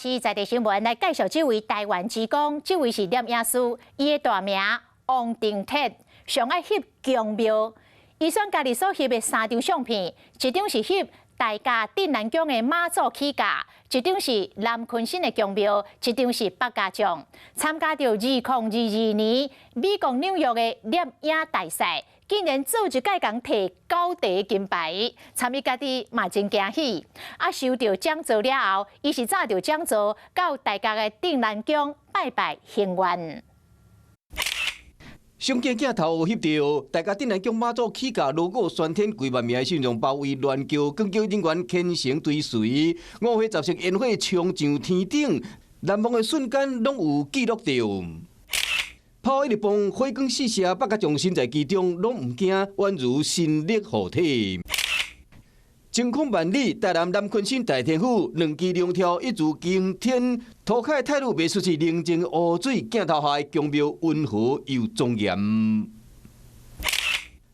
是在地新闻来介绍这位台湾之光，这位是摄影师，伊的大名王定铁，上爱翕宫庙。伊选家己所翕的3张相片，一张是翕大甲镇南宫的妈祖起驾，一张是南昆新的宫庙，一张是北家将。参加到2022年美国纽约的摄影大赛。 竟然做一届讲摕高第金牌，参与家己嘛真惊喜。收到奖座了后，伊是早就奖座到大家的镇南宫拜拜行愿。相见镜头翕到大家镇南宫妈祖起驾锣鼓喧天，几万名的信众包围銮轿，更叫人员虔诚追随。5花10色烟火冲上天顶，难忘的瞬间拢有记录到。 炮一直放，火光四射，北家将身在其中，拢唔惊，宛如神力护体。晴空万里，台南南昆新大天府，两支龙跳一如惊天，涂凯态度袂输是宁静湖水，镜头下的宫庙温和又庄严。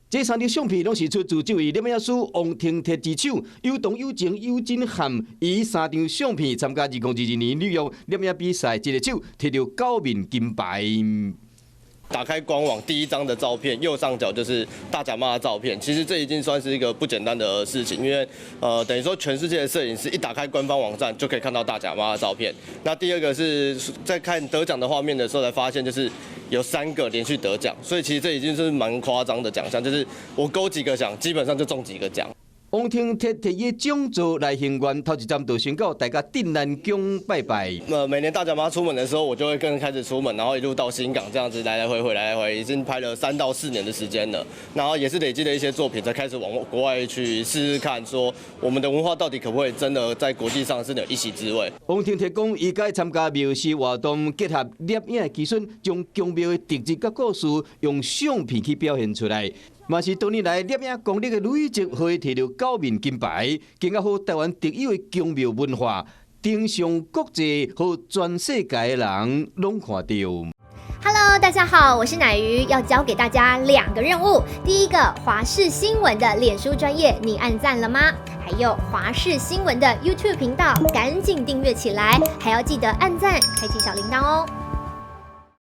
这3张相片拢是出自这位摄影师王廷铁之手，有动有静有震撼。以3张相片参加2022年纽约摄影比赛，一个手摕到9面金牌。 打开官网第一张的照片，右上角就是大甲妈的照片。其实这已经算是一个不简单的事情，因为等于说全世界的摄影师一打开官方网站就可以看到大甲妈的照片。那第二个是在看得奖的画面的时候才发现，就是有3个连续得奖，所以其实这已经是蛮夸张的奖项，就是我勾几个奖，基本上就中几个奖。 王廷铁伊奖座来行愿，头一站就宣告大家镇南宫拜拜。每年大甲妈出门的时候，我就会跟着开始出门，然后一路到新港这样子来来回回，来来回，已经拍了3到4年的时间了。然后也是累积了一些作品，才开始往国外去试试看，说我们的文化到底可不可以真的在国际上是有一席之位。王廷铁讲，伊该参加庙事活动，结合摄影的技术，将宫庙的特质甲故事用相片去表现出来。 嘛是多年来摄影功力的累积，可以摕到9面金牌，更加好台湾特有的宫庙文化，登上国际和全世界的人拢看到。Hello， 大家好，我是乃瑜，要教给大家2个任务。第一个，华视新闻的脸书专页，你按赞了吗？还有华视新闻的 YouTube 频道，赶紧订阅起来，还要记得按赞，开启小铃铛哦。